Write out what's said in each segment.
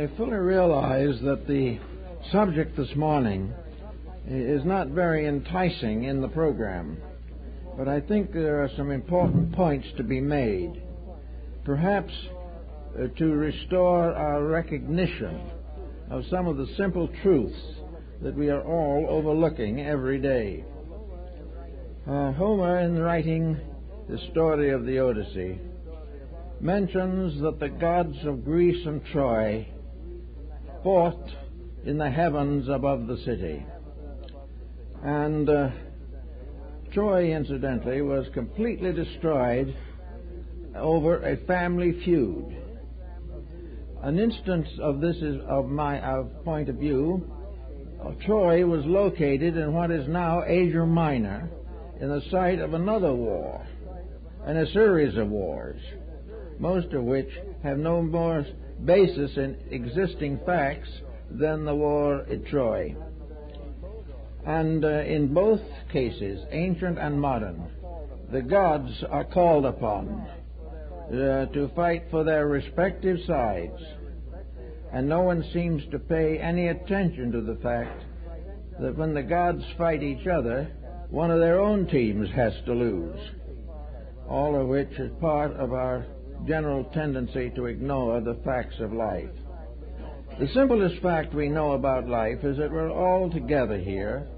I fully realize that the subject this morning is not very enticing in the program, but I think there are some important points to be made, perhaps to restore our recognition of some of the simple truths that we are all overlooking every day. Homer, in writing the story of the Odyssey, mentions that the gods of Greece and Troy fought in the heavens above the city. And Troy, incidentally, was completely destroyed over a family feud. An instance of this is of my point of view. Troy was located in what is now Asia Minor, in the site of another war, and a series of wars, most of which have no more basis in existing facts than the war at Troy. And in both cases, ancient and modern, the gods are called upon to fight for their respective sides, and no one seems to pay any attention to the fact that when the gods fight each other, one of their own teams has to lose, all of which is part of our general tendency to ignore the facts of life. The simplest fact we know about life is that we're all together here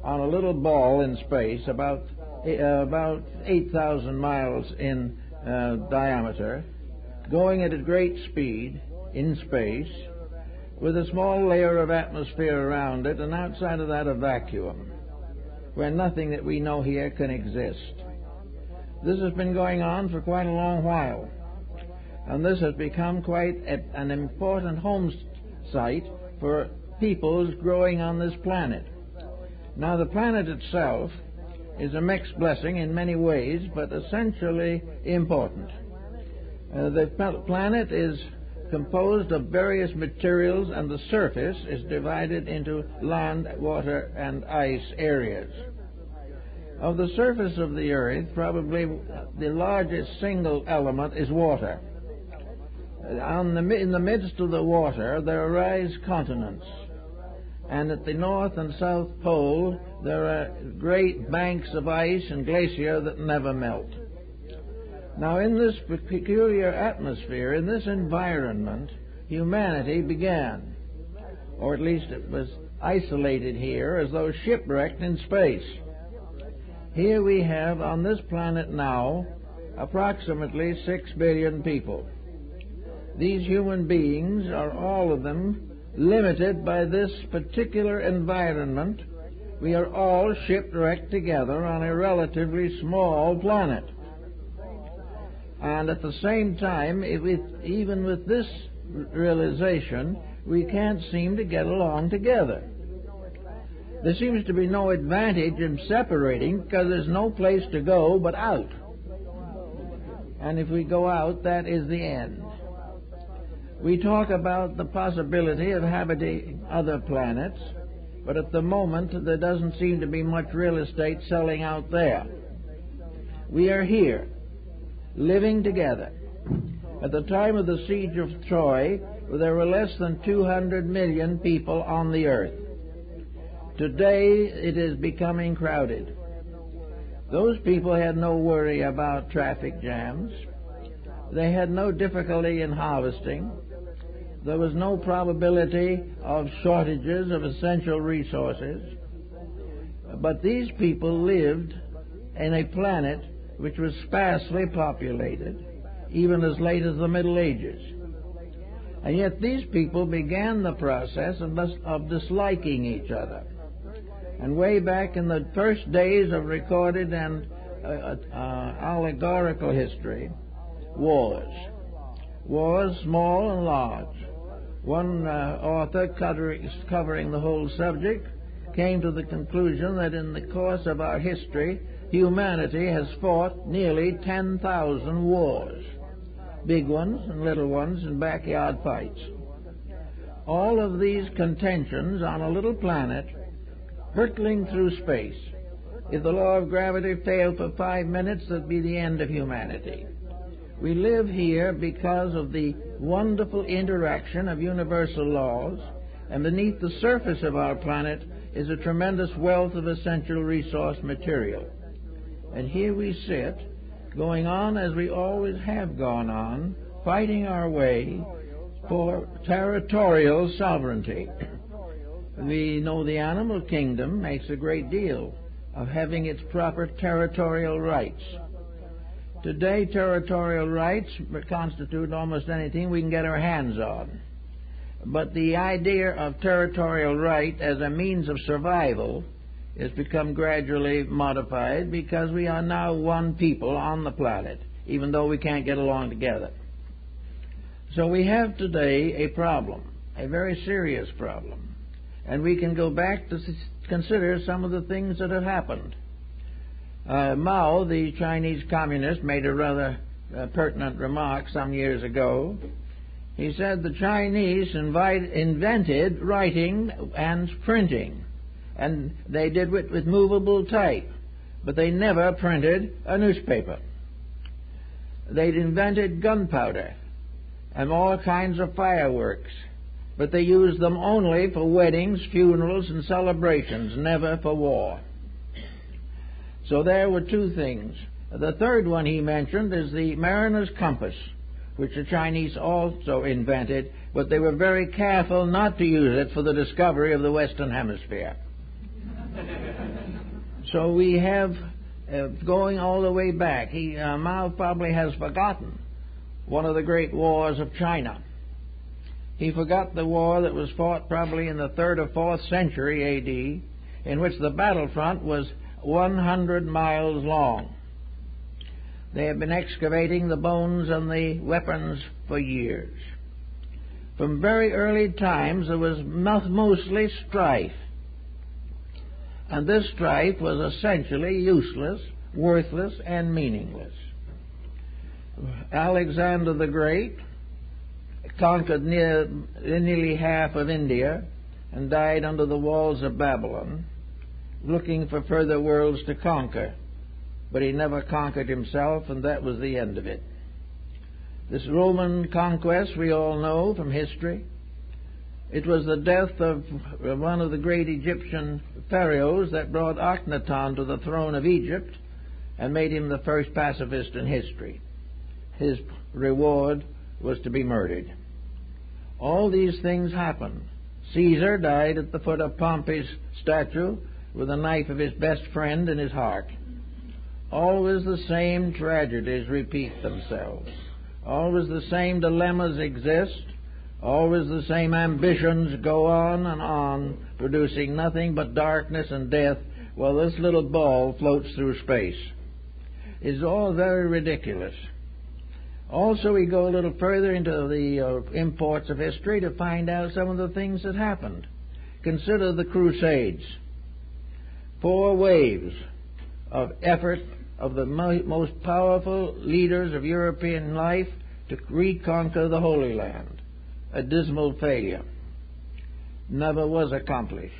on a little ball in space, about 8,000 miles in diameter, going at a great speed in space, with a small layer of atmosphere around it, and outside of that a vacuum, where nothing that we know here can exist. This has been going on for quite a long while, and this has become quite an important home site for peoples growing on this planet. Now, the planet itself is a mixed blessing in many ways, but essentially important. The planet is composed of various materials, and the surface is divided into land, water, and ice areas. Of the surface of the Earth, probably the largest single element is water. In the midst of the water, there arise continents, and at the north and south pole, there are great banks of ice and glacier that never melt. Now, in this peculiar atmosphere, in this environment, humanity began, or at least it was isolated here, as though shipwrecked in space. Here we have on this planet now approximately 6 billion people. These human beings are all of them limited by this particular environment. We are all shipwrecked together on a relatively small planet. And at the same time, even with this realization, we can't seem to get along together. There seems to be no advantage in separating, because there's no place to go but out. And if we go out, that is the end. We talk about the possibility of habiting other planets, but at the moment there doesn't seem to be much real estate selling out there. We are here, living together. At the time of the siege of Troy, there were less than 200 million people on the earth. Today, it is becoming crowded. Those people had no worry about traffic jams. They had no difficulty in harvesting. There was no probability of shortages of essential resources. But these people lived in a planet which was sparsely populated, even as late as the Middle Ages. And yet these people began the process of disliking each other. And way back in the first days of recorded and allegorical history, wars, small and large. One author covering the whole subject came to the conclusion that in the course of our history, humanity has fought nearly 10,000 wars, big ones and little ones and backyard fights. All of these contentions on a little planet hurtling through space. If the law of gravity failed for 5 minutes, that'd be the end of humanity. We live here because of the wonderful interaction of universal laws, and beneath the surface of our planet is a tremendous wealth of essential resource material. And here we sit, going on as we always have gone on, fighting our way for territorial sovereignty. We know the animal kingdom makes a great deal of having its proper territorial rights. Today, territorial rights constitute almost anything we can get our hands on. But the idea of territorial right as a means of survival has become gradually modified because we are now one people on the planet, even though we can't get along together. So we have today a problem, a very serious problem. And we can go back to consider some of the things that have happened. Mao, the Chinese communist, made a rather pertinent remark some years ago. He said the Chinese invented writing and printing, and they did it with movable type, but they never printed a newspaper. They'd invented gunpowder and all kinds of fireworks, but they used them only for weddings, funerals, and celebrations, never for war. So there were two things. The third one he mentioned is the mariner's compass, which the Chinese also invented, but they were very careful not to use it for the discovery of the Western Hemisphere. So we have, going all the way back, Mao probably has forgotten one of the great wars of China. He forgot the war that was fought probably in the 3rd or 4th century A.D., in which the battlefront was 100 miles long. They have been excavating the bones and the weapons for years. From very early times there was mostly strife. And this strife was essentially useless, worthless, and meaningless. Alexander the Great conquered nearly half of India and died under the walls of Babylon, looking for further worlds to conquer. But he never conquered himself, and that was the end of it. This Roman conquest, we all know from history. It was the death of one of the great Egyptian pharaohs that brought Akhenaten to the throne of Egypt and made him the first pacifist in history. His reward was to be murdered. All these things happened. Caesar died at the foot of Pompey's statue with a knife of his best friend in his heart. Always the same tragedies repeat themselves. Always the same dilemmas exist. Always the same ambitions go on, producing nothing but darkness and death, while this little ball floats through space. It's all very ridiculous. Also, we go a little further into the imports of history to find out some of the things that happened. Consider the Crusades. 4 waves of effort of the most powerful leaders of European life to reconquer the Holy Land. A dismal failure. Never was accomplished.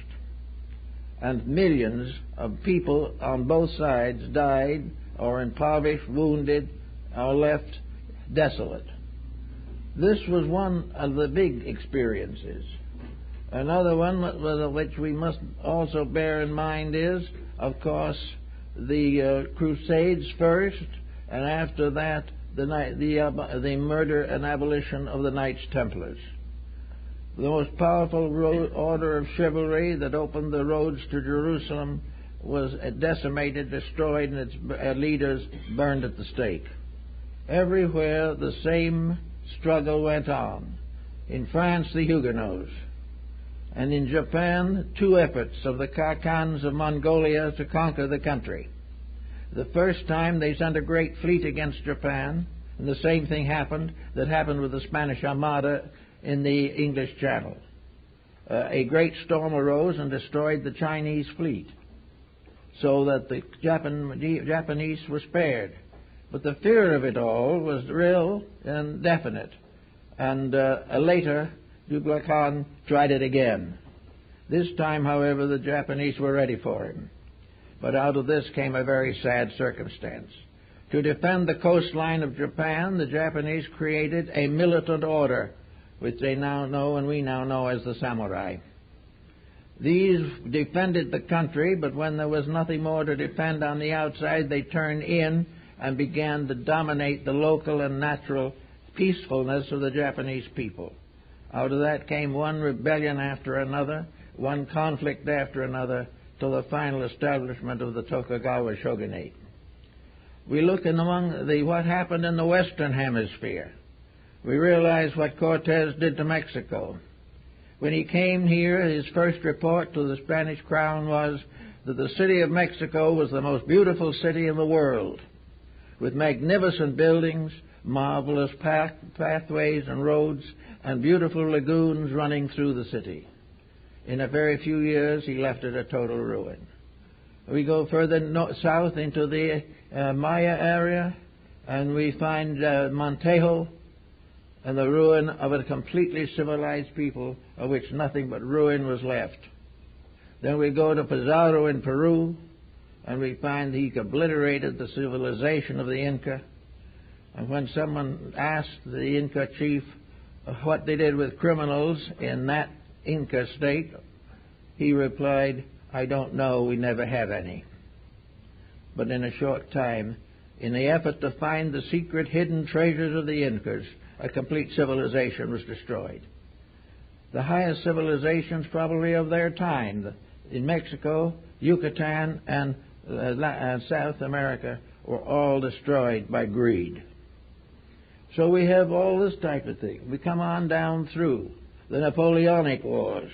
And millions of people on both sides died or impoverished, wounded, or left desolate. This was one of the big experiences. Another one which we must also bear in mind is, of course, the Crusades first, and after that the murder and abolition of the Knights Templars. The most powerful order of chivalry that opened the roads to Jerusalem was decimated, destroyed, and its leaders burned at the stake. Everywhere the same struggle went on. In France, the Huguenots. And in Japan, 2 efforts of the Khans of Mongolia to conquer the country. The first time they sent a great fleet against Japan, and the same thing happened that happened with the Spanish Armada in the English Channel. A great storm arose and destroyed the Chinese fleet, so that the Japanese were spared. But the fear of it all was real and definite. And later, Kublai Khan tried it again. This time, however, the Japanese were ready for him. But out of this came a very sad circumstance. To defend the coastline of Japan, the Japanese created a militant order, which they now know and we now know as the samurai. These defended the country, but when there was nothing more to defend on the outside, they turned in and began to dominate the local and natural peacefulness of the Japanese people. Out of that came one rebellion after another, one conflict after another, till the final establishment of the Tokugawa shogunate. We look in among what happened in the Western Hemisphere. We realize what Cortez did to Mexico. When he came here, his first report to the Spanish crown was that the city of Mexico was the most beautiful city in the world, with magnificent buildings, marvelous pathways and roads, and beautiful lagoons running through the city. In a very few years, he left it a total ruin. We go further south into the Maya area, and we find Montejo and the ruin of a completely civilized people, of which nothing but ruin was left. Then we go to Pizarro in Peru, and we find he obliterated the civilization of the Inca. And when someone asked the Inca chief what they did with criminals in that Inca state, he replied, "I don't know, we never have any." But in a short time, in the effort to find the secret hidden treasures of the Incas, a complete civilization was destroyed. The highest civilizations probably of their time in Mexico, Yucatan, and South America were all destroyed by greed. So we have all this type of thing. We come on down through the Napoleonic Wars.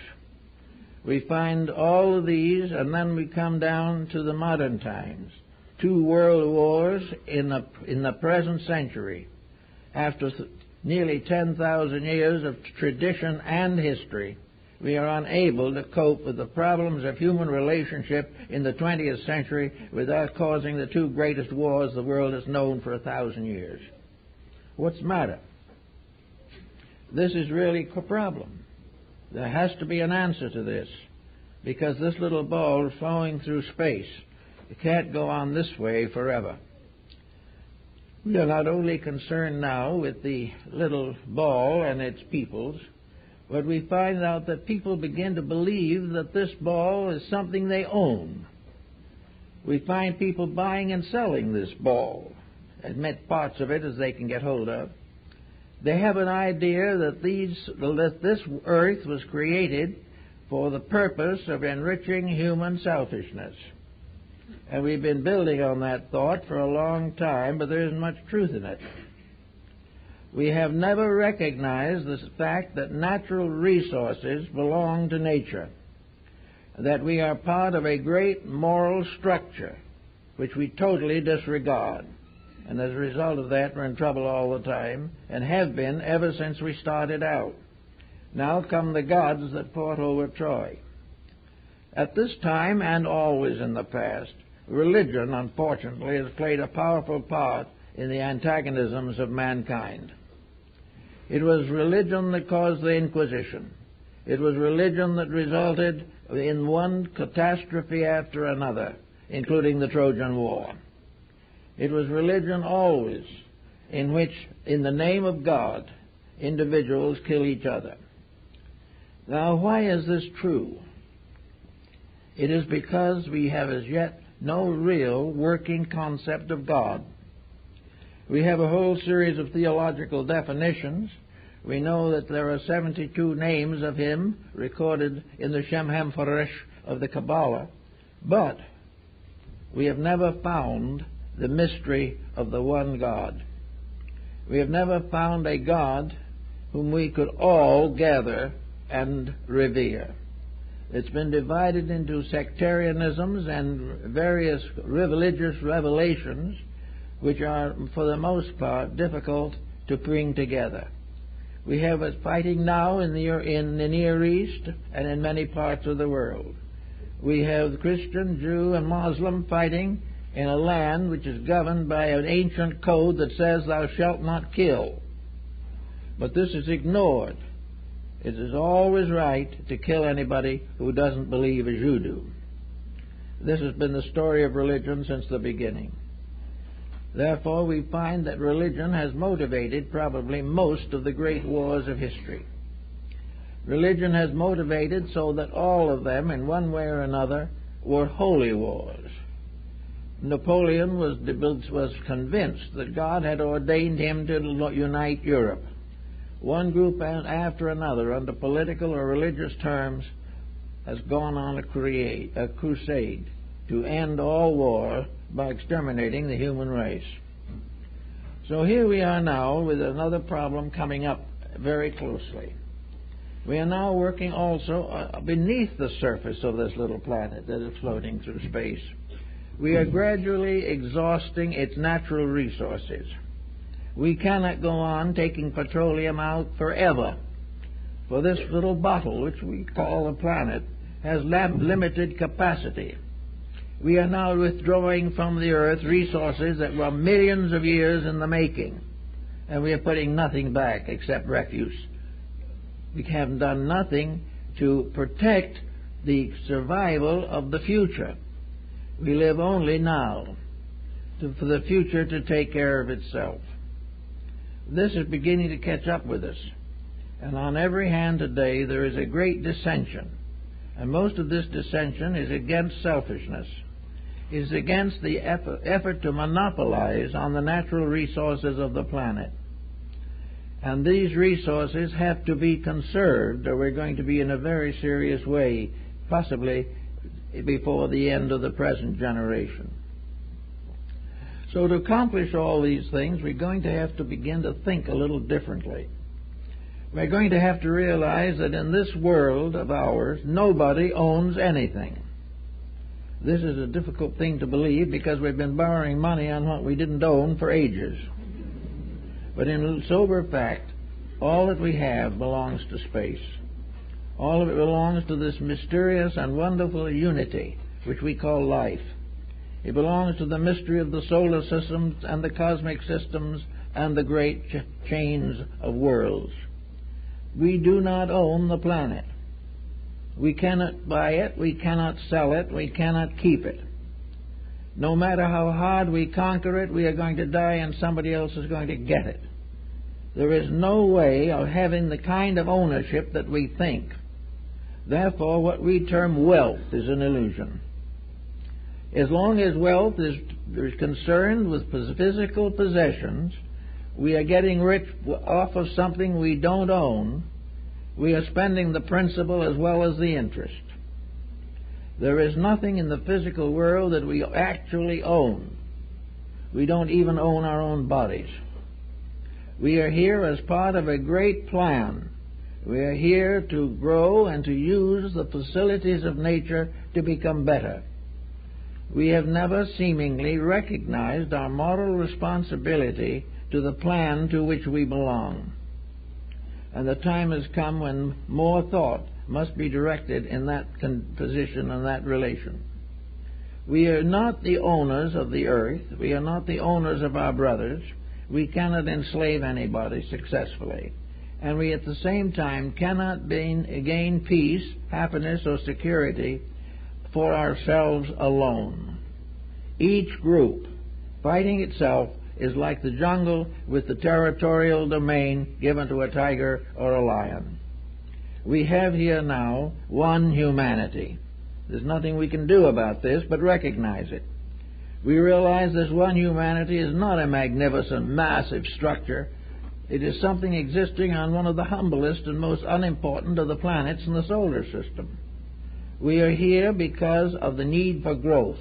We find all of these, and then we come down to the modern times. 2 world wars in the present century. After nearly 10,000 years of tradition and history, we are unable to cope with the problems of human relationship in the 20th century without causing the 2 greatest wars the world has known for 1,000 years. What's the matter? This is really a problem. There has to be an answer to this, because this little ball is flowing through space. It can't go on this way forever. We are not only concerned now with the little ball and its peoples, but we find out that people begin to believe that this ball is something they own. We find people buying and selling this ball, admit parts of it as they can get hold of. They have an idea that this earth was created for the purpose of enriching human selfishness. And we've been building on that thought for a long time, but there isn't much truth in it. We have never recognized the fact that natural resources belong to nature, that we are part of a great moral structure which we totally disregard. And as a result of that, we're in trouble all the time, and have been ever since we started out. Now come the gods that fought over Troy. At this time, and always in the past, religion, unfortunately, has played a powerful part in the antagonisms of mankind. It was religion that caused the Inquisition. It was religion that resulted in one catastrophe after another, including the Trojan War. It was religion always in which, in the name of God, individuals kill each other. Now, why is this true? It is because we have as yet no real working concept of God. We have a whole series of theological definitions. We know that there are 72 names of Him recorded in the Shem HaMephoresh of the Kabbalah, but we have never found the mystery of the one God. We have never found a God whom we could all gather and revere. It's been divided into sectarianisms and various religious revelations, which are, for the most part, difficult to bring together. We have it fighting now in the Near East and in many parts of the world. We have Christian, Jew, and Muslim fighting in a land which is governed by an ancient code that says, "Thou shalt not kill." But this is ignored. It is always right to kill anybody who doesn't believe as you do. This has been the story of religion since the beginning. Therefore, we find that religion has motivated probably most of the great wars of history. Religion has motivated so that all of them, in one way or another, were holy wars. Napoleon was convinced that God had ordained him to unite Europe. One group after another, under political or religious terms, has gone on a crusade to end all war by exterminating the human race. So here we are now with another problem coming up very closely. We are now working also beneath the surface of this little planet that is floating through space. We are gradually exhausting its natural resources. We cannot go on taking petroleum out forever, for this little bottle, which we call a planet, has limited capacity. We are now withdrawing from the earth resources that were millions of years in the making, and we are putting nothing back except refuse. We have done nothing to protect the survival of the future. We live only now for the future to take care of itself. This is beginning to catch up with us, and on every hand today there is a great dissension, and most of this dissension is against selfishness. It is against the effort to monopolize on the natural resources of the planet. And these resources have to be conserved, or we're going to be in a very serious way, possibly before the end of the present generation. So to accomplish all these things, we're going to have to begin to think a little differently. We're going to have to realize that in this world of ours, nobody owns anything. This is a difficult thing to believe because we've been borrowing money on what we didn't own for ages. But in sober fact, all that we have belongs to space. All of it belongs to this mysterious and wonderful unity which we call life. It belongs to the mystery of the solar systems and the cosmic systems and the great chains of worlds. We do not own the planet. We cannot buy it, we cannot sell it, we cannot keep it. No matter how hard we conquer it, we are going to die and somebody else is going to get it. There is no way of having the kind of ownership that we think. Therefore, what we term wealth is an illusion. As long as wealth is concerned with physical possessions, we are getting rich off of something we don't own. We are spending the principal as well as the interest. There is nothing in the physical world that we actually own. We don't even own our own bodies. We are here as part of a great plan. We are here to grow and to use the facilities of nature to become better. We have never seemingly recognized our moral responsibility to the plan to which we belong. And the time has come when more thought must be directed in that position and that relation. We are not the owners of the earth. We are not the owners of our brothers. We cannot enslave anybody successfully. And we at the same time cannot gain peace, happiness, or security for ourselves alone. Each group fighting itself is like the jungle with the territorial domain given to a tiger or a lion. We have here now one humanity. There's nothing we can do about this but recognize it. We realize this one humanity is not a magnificent, massive structure. It is something existing on one of the humblest and most unimportant of the planets in the solar system. We are here because of the need for growth,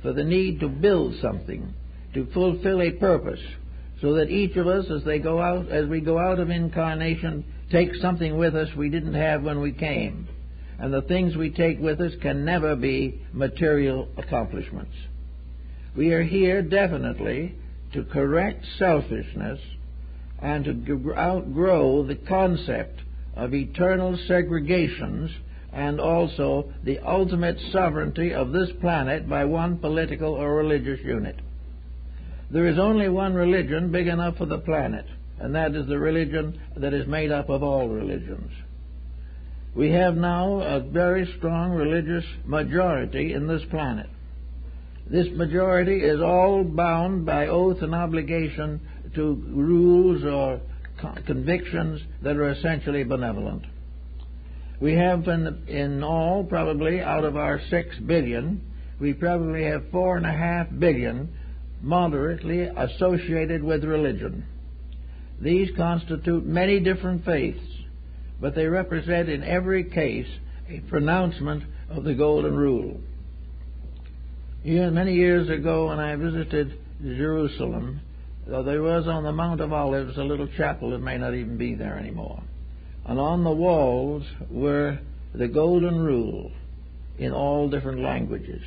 for the need to build something, to fulfill a purpose, so that each of us, as we go out of incarnation, take something with us we didn't have when we came. And the things we take with us can never be material accomplishments. We are here definitely to correct selfishness and to outgrow the concept of eternal segregations and also the ultimate sovereignty of this planet by one political or religious unit. There is only one religion big enough for the planet, and that is the religion that is made up of all religions. We have now a very strong religious majority in this planet. This majority is all bound by oath and obligation to rules or convictions that are essentially benevolent. We have in all, probably out of our 6 billion, we probably have 4.5 billion moderately associated with religion. These constitute many different faiths, but they represent in every case a pronouncement of the Golden Rule. Many years ago when I visited Jerusalem, there was on the Mount of Olives a little chapel that may not even be there anymore. And on the walls were the Golden Rule in all different languages.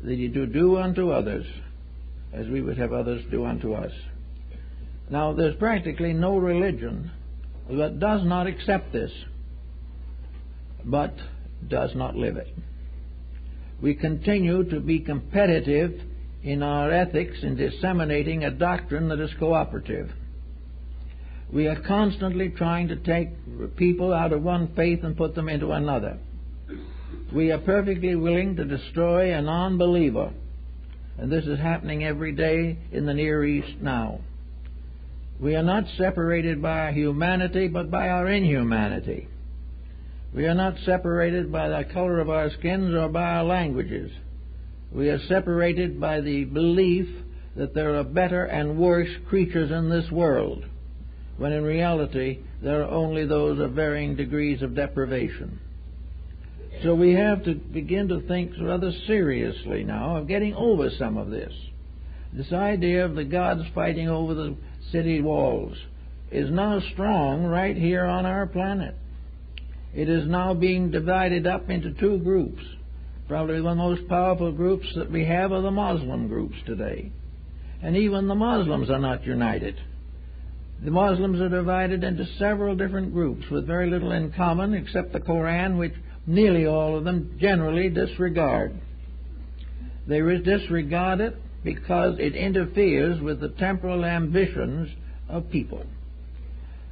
That you do unto others as we would have others do unto us. Now, there's practically no religion that does not accept this, but does not live it. We continue to be competitive in our ethics in disseminating a doctrine that is cooperative. We are constantly trying to take people out of one faith and put them into another. We are perfectly willing to destroy a non-believer, and this is happening every day in the Near East now. We are not separated by our humanity, but by our inhumanity. We are not separated by the color of our skins or by our languages. We are separated by the belief that there are better and worse creatures in this world, when in reality there are only those of varying degrees of deprivation. So we have to begin to think rather seriously now of getting over some of this. This idea of the gods fighting over the city walls is now strong right here on our planet. It is now being divided up into 2 groups. Probably the most powerful groups that we have are the Muslim groups today. And even the Muslims are not united. The Muslims are divided into several different groups with very little in common except the Koran, which nearly all of them generally disregard. They disregard it because it interferes with the temporal ambitions of people.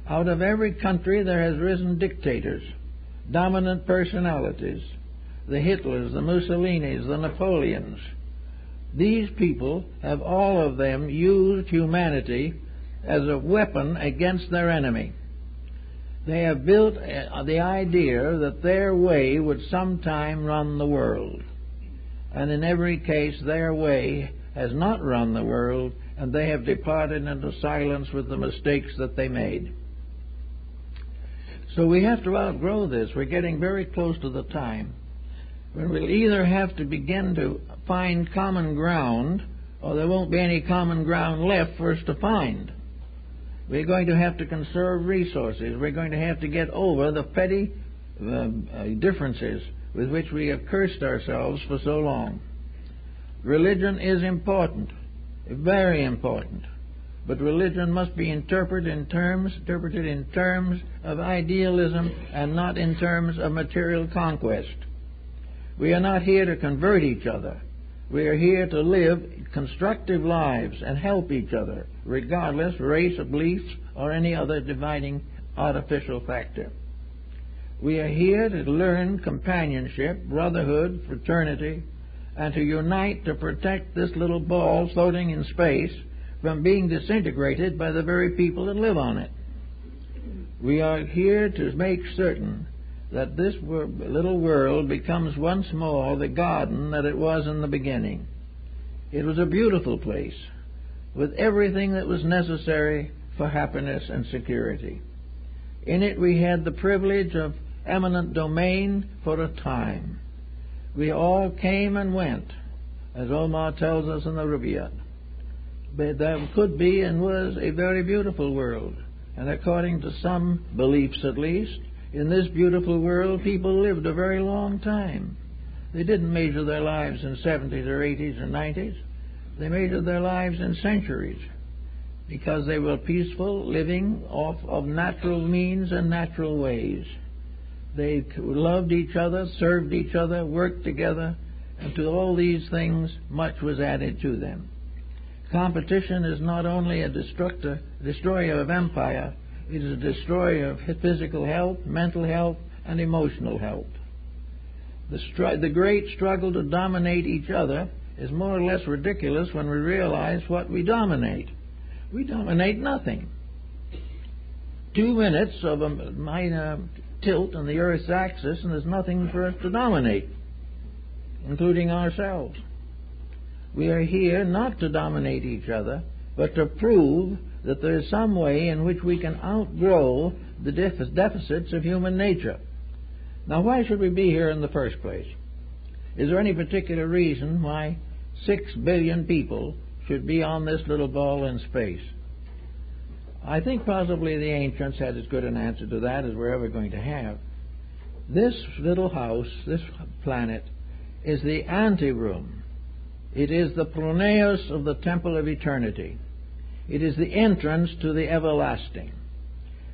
Out of every country there has risen dictators, dominant personalities, the Hitlers, the Mussolinis, the Napoleons. These people have all of them used humanity as a weapon against their enemy. They have built the idea that their way would sometime run the world. And in every case, their way has not run the world, and they have departed into silence with the mistakes that they made. So we have to outgrow this. We're getting very close to the time when we'll either have to begin to find common ground, or there won't be any common ground left for us to find. We're going to have to conserve resources. We're going to have to get over the petty differences with which we have cursed ourselves for so long. Religion is important, very important, but religion must be interpreted in terms of idealism and not in terms of material conquest. We are not here to convert each other. We are here to live constructive lives and help each other, regardless of race or beliefs or any other dividing artificial factor. We are here to learn companionship, brotherhood, fraternity, and to unite to protect this little ball floating in space from being disintegrated by the very people that live on it. We are here to make certain that this little world becomes once more the garden that it was in the beginning. It was a beautiful place with everything that was necessary for happiness and security. In it we had the privilege of eminent domain for a time. We all came and went, as Omar tells us in the Rubaiyat. But there could be and was a very beautiful world, and according to some beliefs at least, in this beautiful world, people lived a very long time. They didn't measure their lives in 70s or 80s or 90s. They measured their lives in centuries because they were peaceful, living off of natural means and natural ways. They loved each other, served each other, worked together, and to all these things, much was added to them. Competition is not only a destroyer of empire, it is a destroyer of physical health, mental health, and emotional health. The great struggle to dominate each other is more or less ridiculous when we realize what we dominate. We dominate nothing. 2 minutes of a minor tilt on the Earth's axis, and there's nothing for us to dominate, including ourselves. We are here not to dominate each other, but to prove that there is some way in which we can outgrow the deficits of human nature. Now, why should we be here in the first place? Is there any particular reason why 6 billion people should be on this little ball in space? I think possibly the ancients had as good an answer to that as we're ever going to have. This little house, this planet, is the anteroom. It is the pronaos of the temple of eternity. It is the entrance to the everlasting.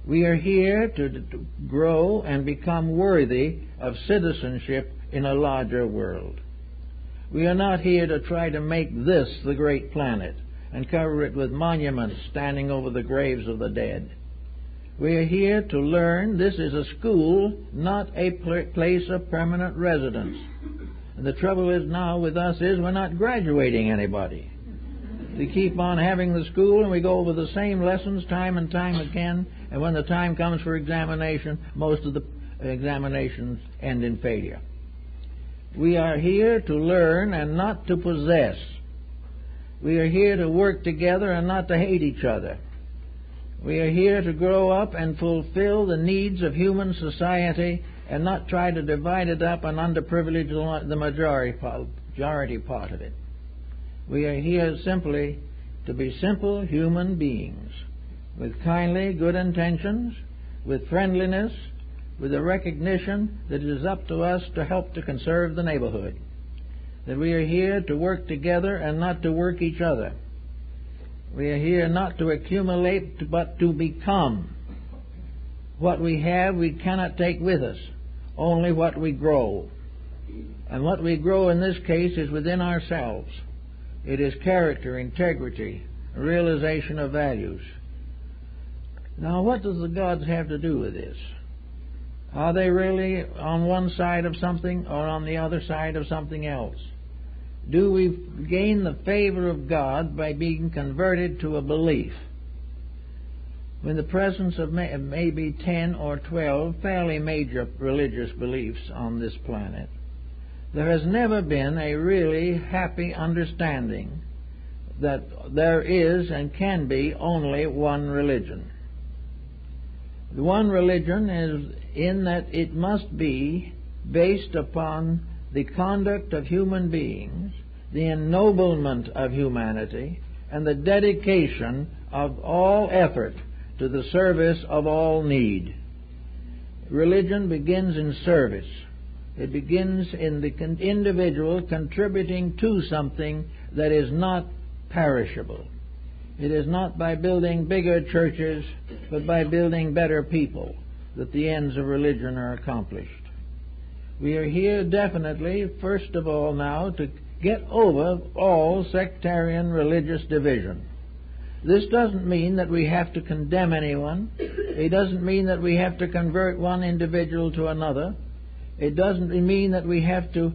We are here to grow and become worthy of citizenship in a larger world. We are not here to try to make this the great planet and cover it with monuments standing over the graves of the dead. We are here to learn. This is a school, not a place of permanent residence. And the trouble is now with us is we're not graduating anybody. We keep on having the school and we go over the same lessons time and time again, and when the time comes for examination, most of the examinations end in failure. We are here to learn and not to possess. We are here to work together and not to hate each other. We are here to grow up and fulfill the needs of human society and not try to divide it up and underprivilege the majority part of it. We are here simply to be simple human beings with kindly, good intentions, with friendliness, with a recognition that it is up to us to help to conserve the neighborhood. That we are here to work together and not to work each other. We are here not to accumulate but to become. What we have we cannot take with us, only what we grow. And what we grow in this case is within ourselves. It is character, integrity, realization of values. Now, what does the gods have to do with this? Are they really on one side of something or on the other side of something else? Do we gain the favor of God by being converted to a belief? In the presence of maybe 10 or 12 fairly major religious beliefs on this planet, there has never been a really happy understanding that there is and can be only one religion. The one religion is in that it must be based upon the conduct of human beings, the ennoblement of humanity, and the dedication of all effort to the service of all need. Religion begins in service. It begins in the individual contributing to something that is not perishable. It is not by building bigger churches, but by building better people that the ends of religion are accomplished. We are here definitely, first of all now, to get over all sectarian religious division. This doesn't mean that we have to condemn anyone. It doesn't mean that we have to convert one individual to another. It doesn't mean that we have to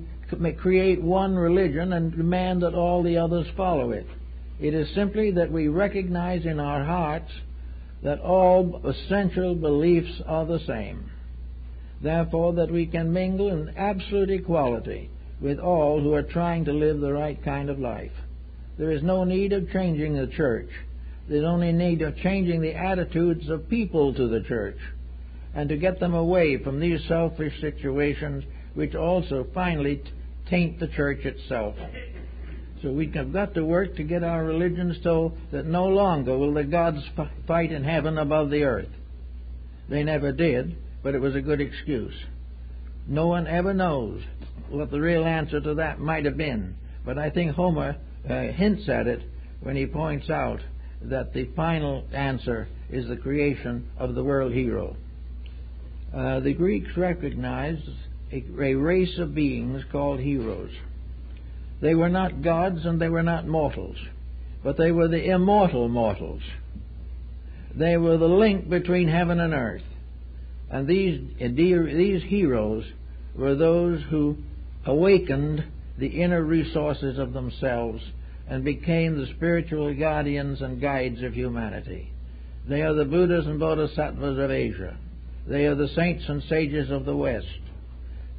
create one religion and demand that all the others follow it. It is simply that we recognize in our hearts that all essential beliefs are the same. Therefore, that we can mingle in absolute equality with all who are trying to live the right kind of life. There is no need of changing the church. There's only need of changing the attitudes of people to the church and to get them away from these selfish situations which also finally taint the church itself. So we have got to work to get our religion so that no longer will the gods fight in heaven above the earth. They never did, but it was a good excuse. No one ever knows what the real answer to that might have been, but I think Homer hints at it when he points out that the final answer is the creation of the world hero. The Greeks recognized a race of beings called heroes. They were not gods and they were not mortals, but they were the immortal mortals. They were the link between heaven and earth. And these heroes were those who awakened the inner resources of themselves and became the spiritual guardians and guides of humanity. They are the Buddhas and Bodhisattvas of Asia. They are the saints and sages of the West.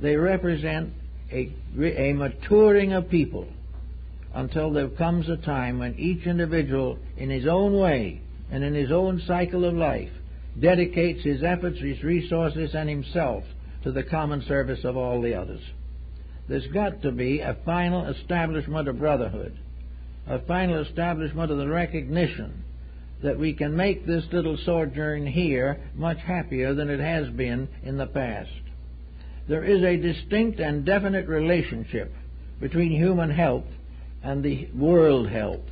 They represent a maturing of people until there comes a time when each individual, in his own way and in his own cycle of life, dedicates his efforts, his resources, and himself to the common service of all the others. There's got to be a final establishment of brotherhood, a final establishment of the recognition that we can make this little sojourn here much happier than it has been in the past. There is a distinct and definite relationship between human health and the world health.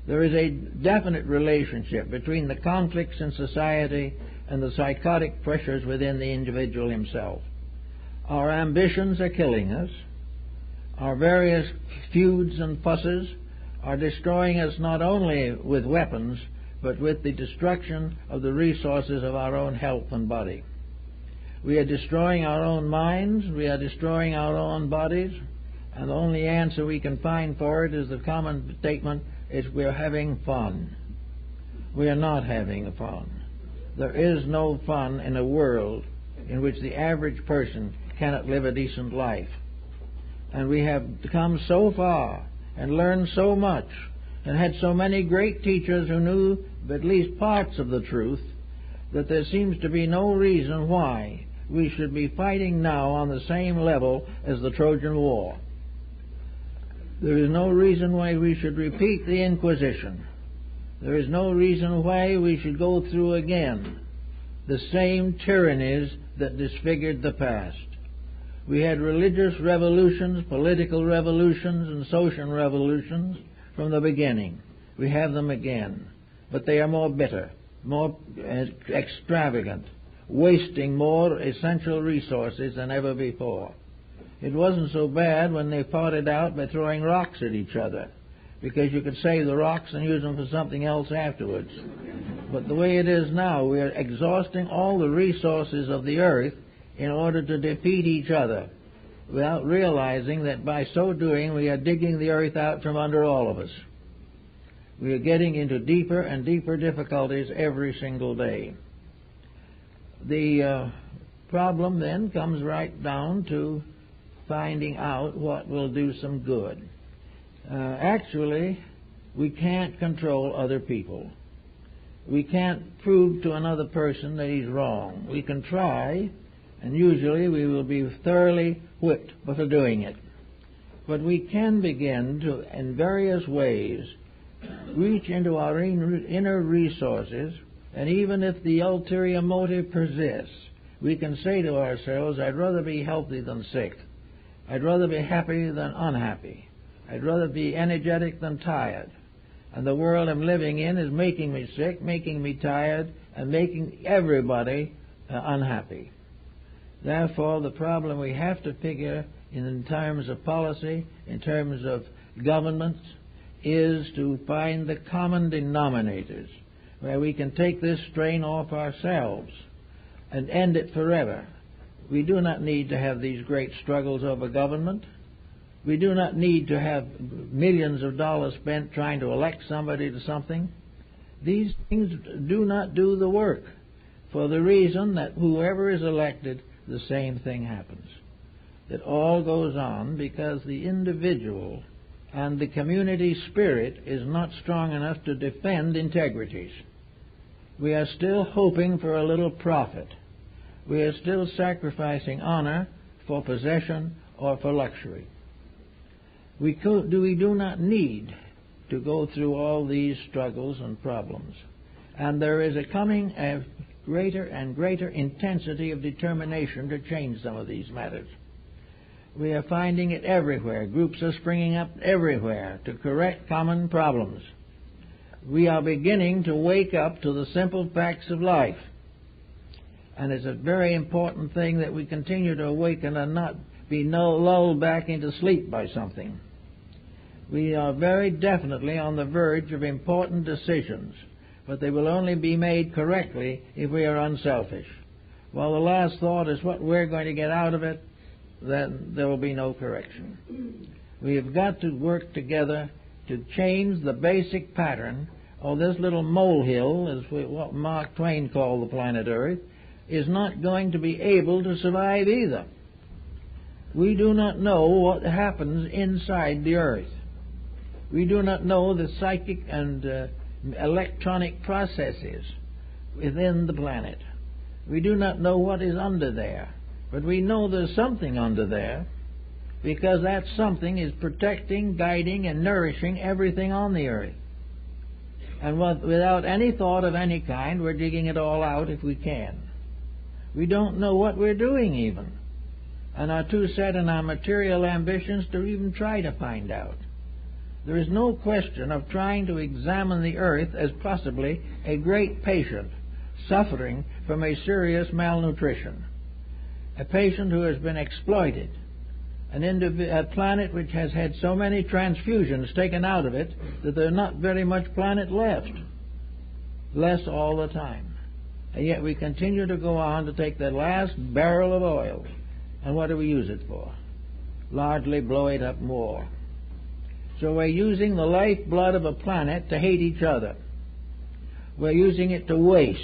There is a definite relationship between the conflicts in society and the psychotic pressures within the individual himself. Our ambitions are killing us. Our various feuds and fusses are destroying us not only with weapons, but with the destruction of the resources of our own health and body. We are destroying our own minds, we are destroying our own bodies, and the only answer we can find for it is the common statement is we're having fun. We are not having fun. There is no fun in a world in which the average person cannot live a decent life. And we have come so far and learned so much and had so many great teachers who knew at least parts of the truth that there seems to be no reason why we should be fighting now on the same level as the Trojan War. There is no reason why we should repeat the Inquisition. There is no reason why we should go through again the same tyrannies that disfigured the past. We had religious revolutions, political revolutions, and social revolutions from the beginning. We have them again. But they are more bitter, more extravagant, wasting more essential resources than ever before. It wasn't so bad when they fought it out by throwing rocks at each other, because you could save the rocks and use them for something else afterwards. But the way it is now, we are exhausting all the resources of the earth in order to defeat each other, without realizing that by so doing we are digging the earth out from under all of us. We are getting into deeper and deeper difficulties every single day. The problem then comes right down to finding out what will do some good. Actually, we can't control other people. We can't prove to another person that he's wrong. We can try, and usually we will be thoroughly whipped for doing it. But we can begin to, in various ways, reach into our inner resources, and even if the ulterior motive persists, we can say to ourselves, I'd rather be healthy than sick. I'd rather be happy than unhappy. I'd rather be energetic than tired. And the world I'm living in is making me sick, making me tired, and making everybody unhappy. Therefore, the problem we have to figure in terms of policy, in terms of governments, is to find the common denominators where we can take this strain off ourselves and end it forever. We do not need to have these great struggles over government. We do not need to have millions of dollars spent trying to elect somebody to something. These things do not do the work, for the reason that whoever is elected, the same thing happens. It all goes on because the individual and the community spirit is not strong enough to defend integrities. We are still hoping for a little profit. We are still sacrificing honor for possession or for luxury. We do not need to go through all these struggles and problems. And there is a greater and greater intensity of determination to change some of these matters. We are finding it everywhere. Groups are springing up everywhere to correct common problems. We are beginning to wake up to the simple facts of life. And it's a very important thing that we continue to awaken and not be lulled back into sleep by something. We are very definitely on the verge of important decisions, but they will only be made correctly if we are unselfish. While the last thought is what we're going to get out of it, then there will be no correction. We have got to work together to change the basic pattern of this little molehill, as what Mark Twain called the planet Earth, is not going to be able to survive either. We do not know what happens inside the Earth. We do not know the psychic and electronic processes within the planet. We do not know what is under there, but we know there's something under there, because that something is protecting, guiding, and nourishing everything on the Earth. And without any thought of any kind, we're digging it all out if we can. We don't know what we're doing even, and are too set in our material ambitions to even try to find out. There is no question of trying to examine the Earth as possibly a great patient suffering from a serious malnutrition, a patient who has been exploited, a planet which has had so many transfusions taken out of it that there's not very much planet left, less all the time. And yet we continue to go on to take the last barrel of oil, and what do we use it for? Largely blow it up more. So we're using the lifeblood of a planet to hate each other. We're using it to waste.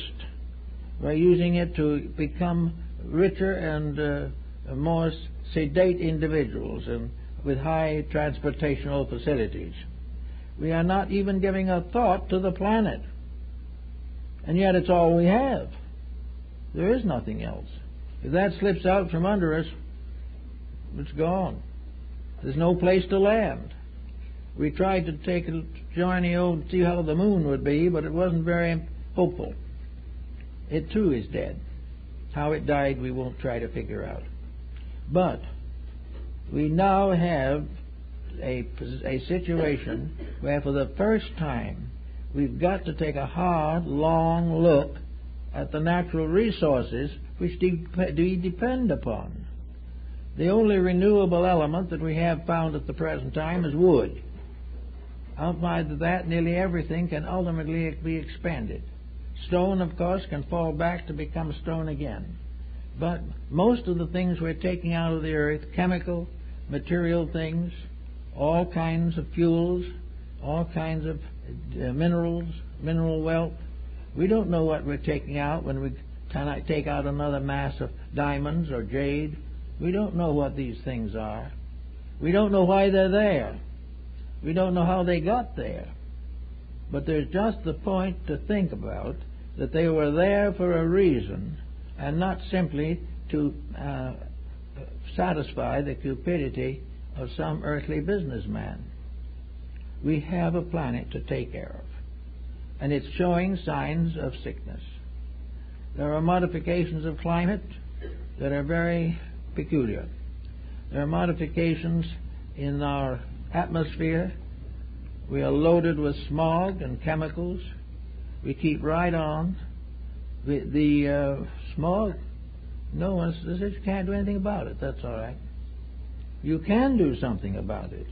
We're using it to become richer and more sedate individuals and with high transportational facilities. We are not even giving a thought to the planet. And yet it's all we have. There is nothing else. If that slips out from under us, it's gone. There's no place to land. We tried to take a journey over to see how the moon would be, but it wasn't very hopeful. It too is dead. How it died we won't try to figure out. But we now have a situation where for the first time we've got to take a hard, long look at the natural resources which we depend upon. The only renewable element that we have found at the present time is wood. Outside of that, nearly everything can ultimately be expanded. Stone, of course, can fall back to become stone again. But most of the things we're taking out of the earth, chemical, material things, all kinds of fuels, all kinds of minerals, mineral wealth, we don't know what we're taking out when we cannot take out another mass of diamonds or jade. We don't know what these things are. We don't know why they're there. We don't know how they got there. But there's just the point to think about, that they were there for a reason and not simply to satisfy the cupidity of some earthly businessman. We have a planet to take care of, and it's showing signs of sickness. There are modifications of climate that are very peculiar. There are modifications in our atmosphere. We are loaded with smog and chemicals. We keep right on. The smog, no one says you can't do anything about it. That's all right. You can do something about it.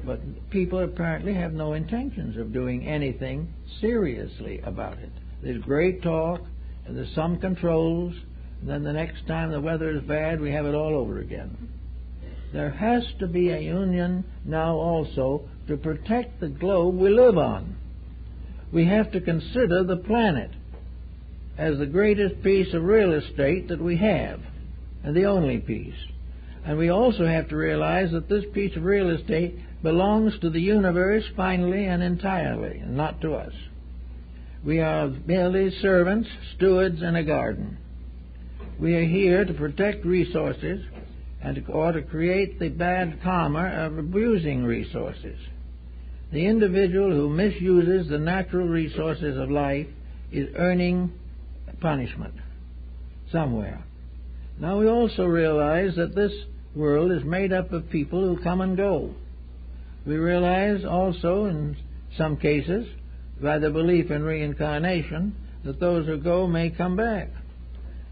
But people apparently have no intentions of doing anything seriously about it. There's great talk, and there's some controls, and then the next time the weather is bad, we have it all over again. There has to be a union now also to protect the globe we live on. We have to consider the planet as the greatest piece of real estate that we have, and the only piece. And we also have to realize that this piece of real estate belongs to the universe finally and entirely, and not to us. We are merely servants, stewards in a garden. We are here to protect resources and to create the bad karma of abusing resources. The individual who misuses the natural resources of life is earning punishment somewhere. Now we also realize that this world is made up of people who come and go. We realize also, in some cases, by the belief in reincarnation, that those who go may come back.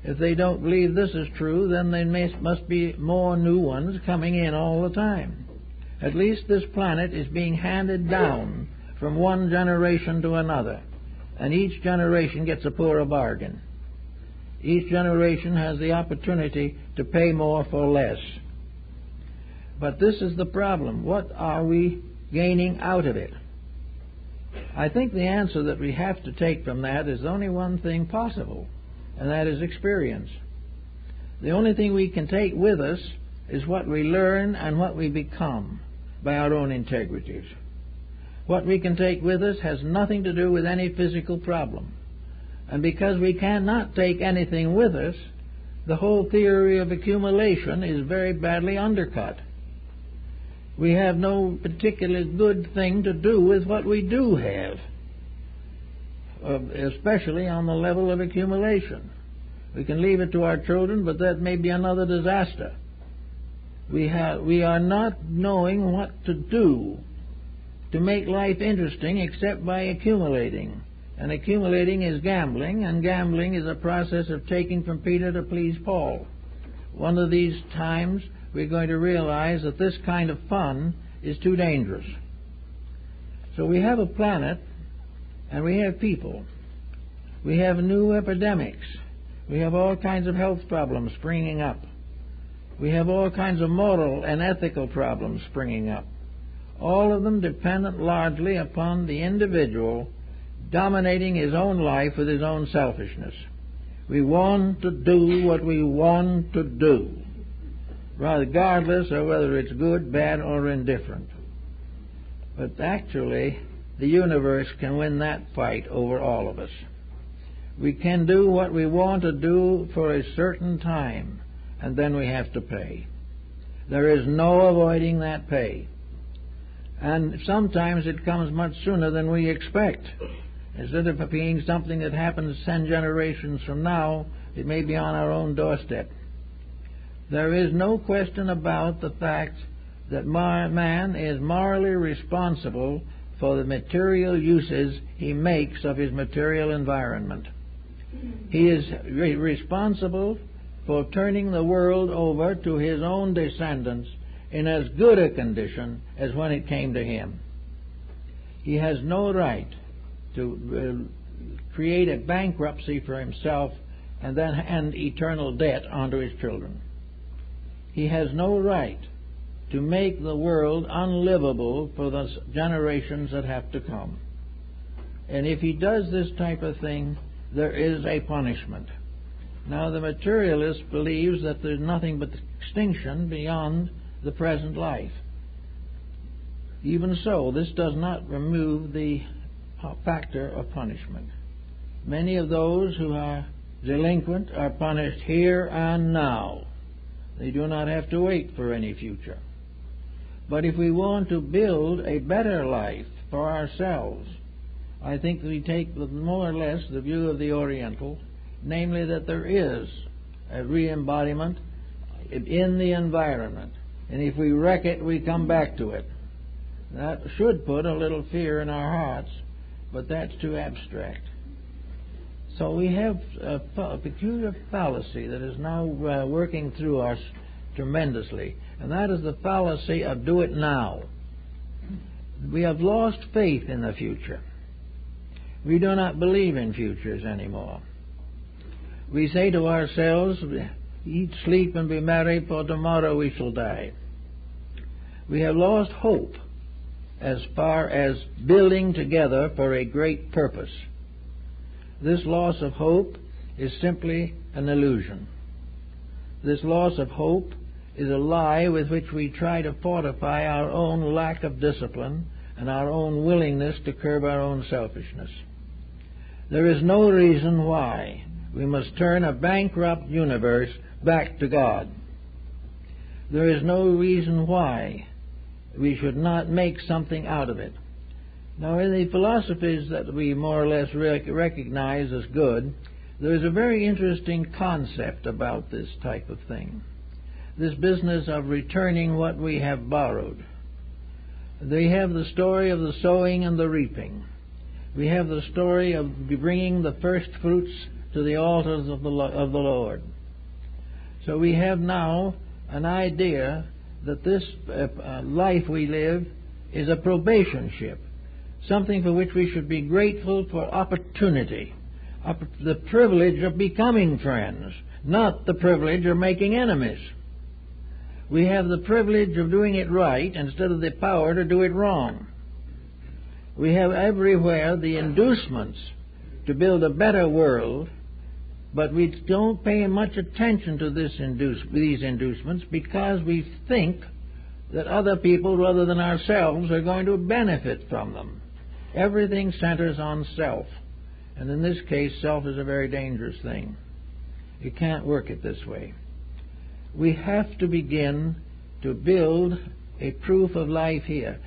If they don't believe this is true, then there must be more new ones coming in all the time. At least this planet is being handed down from one generation to another, and each generation gets a poorer bargain. Each generation has the opportunity to pay more for less. But this is the problem. What are we gaining out of it? I think the answer that we have to take from that is only one thing possible, and that is experience. The only thing we can take with us is what we learn and what we become by our own integrities. What we can take with us has nothing to do with any physical problem. And because we cannot take anything with us, the whole theory of accumulation is very badly undercut. We have no particular good thing to do with what we do have, especially on the level of accumulation. We can leave it to our children, but that may be another disaster. We are not knowing what to do to make life interesting except by accumulating. And accumulating is gambling, and gambling is a process of taking from Peter to please Paul. One of these times we're going to realize that this kind of fun is too dangerous. So we have a planet, and we have people. We have new epidemics. We have all kinds of health problems springing up. We have all kinds of moral and ethical problems springing up. All of them dependent largely upon the individual dominating his own life with his own selfishness. We want to do what we want to do, regardless of whether it's good, bad, or indifferent. But actually, the universe can win that fight over all of us. We can do what we want to do for a certain time, and then we have to pay. There is no avoiding that pay. And sometimes it comes much sooner than we expect. Instead of it being something that happens 10 generations from now, it may be on our own doorstep. There is no question about the fact that man is morally responsible for the material uses he makes of his material environment. He is responsible for turning the world over to his own descendants in as good a condition as when it came to him. He has no right to create a bankruptcy for himself and then hand eternal debt onto his children. He has no right to make the world unlivable for the generations that have to come. And if he does this type of thing, there is a punishment. Now, the materialist believes that there's nothing but extinction beyond the present life. Even so, this does not remove the factor of punishment. Many of those who are delinquent are punished here and now. They do not have to wait for any future. But if we want to build a better life for ourselves, I think we take more or less the view of the Oriental, namely that there is a re-embodiment in the environment. And if we wreck it, we come back to it. That should put a little fear in our hearts, but that's too abstract. So we have a peculiar fallacy that is now working through us tremendously, and that is the fallacy of do it now. We have lost faith in the future. We do not believe in futures anymore. We say to ourselves, eat, sleep, and be merry, for tomorrow we shall die. We have lost hope as far as building together for a great purpose. This loss of hope is simply an illusion. This loss of hope is a lie with which we try to fortify our own lack of discipline and our own willingness to curb our own selfishness. There is no reason why we must turn a bankrupt universe back to God. There is no reason why we should not make something out of it. Now, in the philosophies that we more or less recognize as good, there is a very interesting concept about this type of thing. This business of returning what we have borrowed. They have the story of the sowing and the reaping. We have the story of bringing the first fruits to the altars of the Lord. So we have now an idea that this life we live is a probation ship, something for which we should be grateful for opportunity, the privilege of becoming friends, not the privilege of making enemies. We have the privilege of doing it right instead of the power to do it wrong. We have everywhere the inducements to build a better world, but we don't pay much attention to these inducements because we think that other people rather than ourselves are going to benefit from them. Everything centers on self. And in this case, self is a very dangerous thing. You can't work it this way. We have to begin to build a proof of life here.